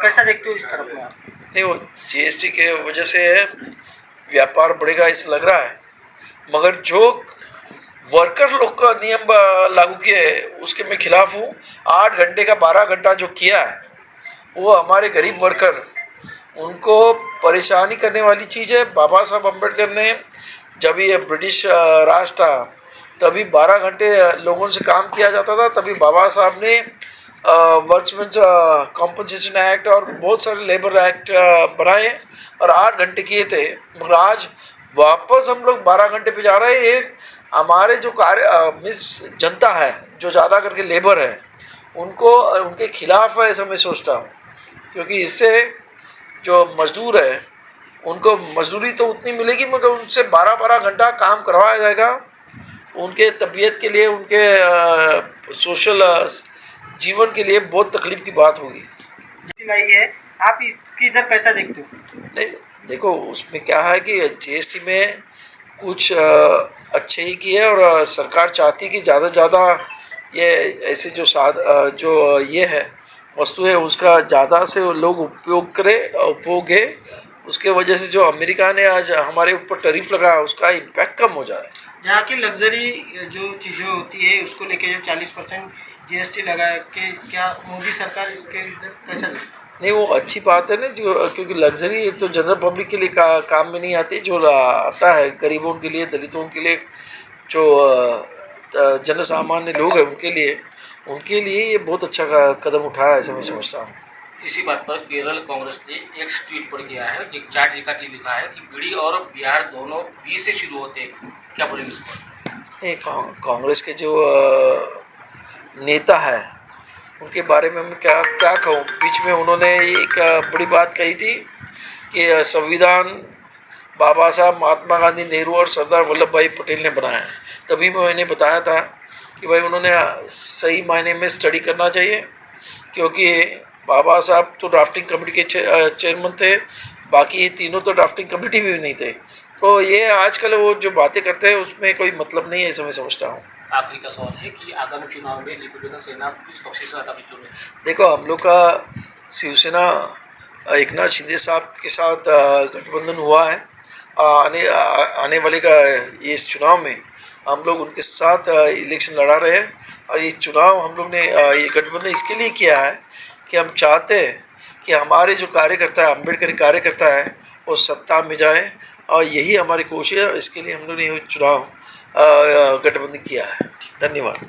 कैसा देखते हो इस तरफ में आप? नहीं, वो जीएसटी के वजह से व्यापार बढ़ेगा ऐसा लग रहा है, मगर जो वर्कर लोग का नियम लागू किए है उसके मैं खिलाफ हूँ। 8 घंटे का 12 घंटा जो किया है वो हमारे गरीब वर्कर उनको परेशानी करने वाली चीज़ है। बाबा साहब अम्बेडकर ने जब ये ब्रिटिश राज था तभी 12 घंटे लोगों से काम किया जाता था, तभी बाबा साहब ने वर्कमैन्स कॉम्पनसेशन एक्ट और बहुत सारे लेबर एक्ट बनाए और 8 घंटे किए थे। मगर आज वापस हम लोग 12 घंटे पे जा रहे हैं। एक हमारे जो मिस जनता है जो ज़्यादा करके लेबर है उनको उनके खिलाफ है ऐसा मैं सोचता हूँ, क्योंकि इससे जो मजदूर है उनको मजदूरी तो उतनी मिलेगी मगर उनसे 12-12 घंटा काम करवाया जाएगा। उनके तबीयत के लिए, उनके सोशल जीवन के लिए बहुत तकलीफ की बात होगी। लाई है, आप इसकी इधर कैसा देखते हो? नहीं, देखो उसमें क्या है कि जीएसटी में कुछ अच्छे ही किए और सरकार चाहती कि ज़्यादा से ज़्यादा ये ऐसे जो ये है वस्तु है उसका ज़्यादा से लोग उपयोग करें, उपभोग है। उसके वजह से जो अमेरिका ने आज हमारे ऊपर टैरिफ लगाया उसका इम्पैक्ट कम हो जाए। जहाँ की लग्जरी जो चीज़ें होती है उसको लेके जो 40% जीएसटी लगा के, क्या मोदी सरकार इसके इधर कैसा देखती है? नहीं, वो अच्छी बात है ना, जो क्योंकि लग्जरी तो जनरल पब्लिक के लिए काम में नहीं आती। जो आता है गरीबों के लिए, दलितों के लिए, जो जन सामान्य लोग हैं उनके लिए ये बहुत अच्छा कदम उठाया ऐसा मैं समझता हूँ। इसी बात पर केरल कांग्रेस ने एक ट्वीट पर किया है, एक चार्ट लिखा है कि बीड़ी और बिहार दोनों बी से शुरू होते हैं। क्या बोलेंगे इस पर? कांग्रेस के जो नेता है उनके बारे में मैं क्या क्या कहूँ। बीच में उन्होंने एक बड़ी बात कही थी कि संविधान बाबा साहब महात्मा गांधी, नेहरू और सरदार वल्लभ भाई पटेल ने बनाया है। तभी मैंने बताया था कि भाई उन्होंने सही मायने में स्टडी करना चाहिए, क्योंकि बाबा साहब तो ड्राफ्टिंग कमेटी के चेयरमैन थे, बाकी तीनों तो ड्राफ्टिंग कमेटी में भी नहीं थे। तो ये आजकल वो जो बातें करते हैं उसमें कोई मतलब नहीं है ऐसा मैं समझता हूँ। आखिरी का सवाल है कि आगामी चुनाव में लिकुड सेना किस पक्ष से ज़्यादा चुने? देखो, हम लोग का शिवसेना एकनाथ शिंदे साहब के साथ गठबंधन हुआ है। आने वाले का इस चुनाव में हम लोग उनके साथ इलेक्शन लड़ा रहे हैं और ये चुनाव हम लोग ने ये गठबंधन इसके लिए किया है कि हम चाहते हैं कि हमारे जो कार्यकर्ता है, अम्बेडकर कार्यकर्ता है, वो सत्ता में जाए और यही हमारी कोशिश है। इसके लिए हम लोग ने ये चुनाव गठबंधन किया है। धन्यवाद।